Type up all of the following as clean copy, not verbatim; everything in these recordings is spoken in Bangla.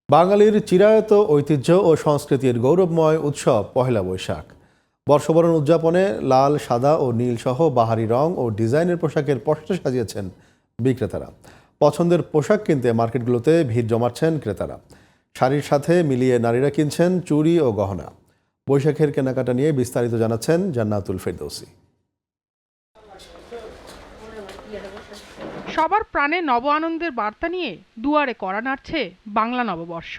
বাঙালির চিরায়ত ঐতিহ্য ও সংস্কৃতির গৌরবময় উৎসব পহেলা বৈশাখ। বর্ষবরণ উদযাপনে লাল, সাদা ও নীল সহ বাহারি রং ও ডিজাইনের পোশাকের পসরা সাজিয়েছেন বিক্রেতারা। পছন্দের পোশাক কিনতে মার্কেটগুলোতে ভিড় জমাচ্ছেন ক্রেতারা। শাড়ির সাথে মিলিয়ে নারীরা কিনছেন চুড়ি ও গহনা। বৈশাখের কেনাকাটা নিয়ে বিস্তারিত জানাচ্ছেন জান্নাতুল ফেরদৌসী। সবার প্রাণে নব আনন্দের বার্তা নিয়ে দুয়ারে কড়া নাড়ছে বাংলা নববর্ষ।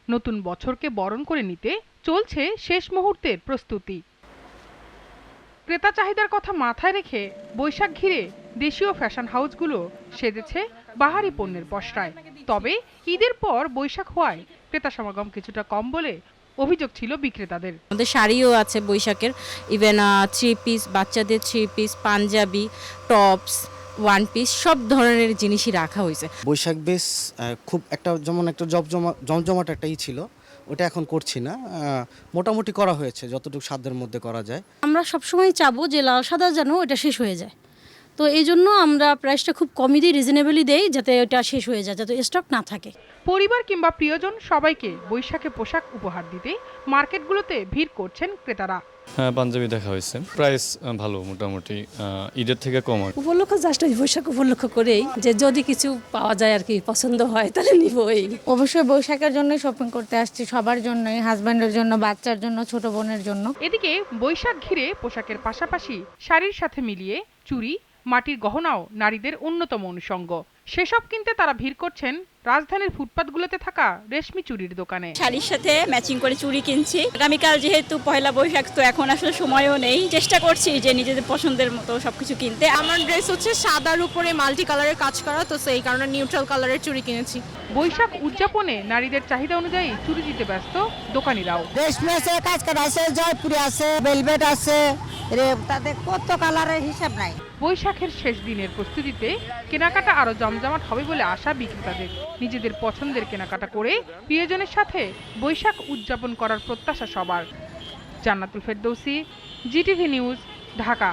নতুন বছরকে বরণ করে নিতে চলছে শেষ মুহূর্তের প্রস্তুতি। ক্রেতা চাহিদার কথা মাথায় রেখে বৈশাখ ঘিরে দেশীয় ফ্যাশন হাউসগুলো সেজেছে বাহারি পণ্যের পসরায়। তবে ঈদের পর বৈশাখ হওয়ায় ক্রেতা সমাগম কিছুটা কম বলে অভিযোগ ছিল বিক্রেতাদের। আমাদের শাড়িও আছে বৈশাখের, ইভেন থ্রি পিস, বাচ্চাদের three piece, panjabi, tops, one piece, সব ধরনের জিনিসই রাখা হয়েছে। বৈশাখ বেশ খুব একটা যেমন একটা জমজমাট একটাই ছিল, ওটা এখন করছি না। মোটামুটি করা হয়েছে যতটুকু সাধ্যের মধ্যে করা যায়। আমরা সবসময় চাবো যে লাল সাদা যেন এটা শেষ হয়ে যায়, তো এই জন্য আমরা প্রাইসটা খুব কমই দিই, রিজনেবলি দেই, যাতে এটা শেষ হয়ে যায়, যাতে স্টক না থাকে। পরিবার কিংবা প্রিয়জন সবাইকে বৈশাখে পোশাক উপহার দিতে মার্কেটগুলোতে ভিড় করছেন ক্রেতারা। হ্যাঁ, পাঞ্জাবি দেখা হয়েছে, প্রাইস ভালো, মোটামুটি ঈদের থেকে কম। উপলক্ষ জাস্ট বৈশাখ উপলক্ষ করেই যে যদি কিছু পাওয়া যায় আর কি, পছন্দ হয় তাহলে নিবই। অবশ্যই বৈশাখের জন্য শপিং করতে আসছি, সবার জন্যই, হাজব্যান্ডের জন্য, বাচ্চার জন্য, ছোট বোনের জন্য। এদিকে বৈশাখ ঘিরে পোশাকের পাশাপাশি শাড়ির সাথে মিলিয়ে চুড়ি, মাটির গহনাও নারীদের অন্যতম অনুষঙ্গ। সেসব কিনতে তারা ভিড় করছেন রাজধানীর ফুটপাতগুলোতে থাকা রেশমি চুড়ির দোকানে। শাড়ির সাথে ম্যাচিং করে চুড়ি কিনছি। আগামীকাল যেহেতু পয়লা বৈশাখ, তো এখন আসলে সময়ও নেই, চেষ্টা করছি যে নিজেদের পছন্দের মতো সবকিছু কিনতে। আমার ড্রেস হচ্ছে সাদার উপরে মাল্টি কালারের কাজ করা, তো সেই কারণে নিউট্রাল কালারের চুড়ি কিনেছি। বৈশাখ উদযাপনে নারীদের চাহিদা অনুযায়ী চুড়ি দিতে ব্যস্ত দোকানিরাও। রেশমি আছে, কাজ করা আছে, জয়পুরি আছে, ভেলভেট আছে, তাদের কত কালারের হিসাব নাই। বৈশাখের শেষ দিনের প্রস্তুতিতে কেনাকাটা আরো জমজমাট হবে বলে আশা বিক্রেতাদের। নিজেদের পছন্দের কেনাকাটা করে প্রিয়জনের সাথে বৈশাখ উদযাপন করার প্রত্যাশা সবার। জান্নাতুল ফেরদৌসী, জিটিভি নিউজ, ঢাকা।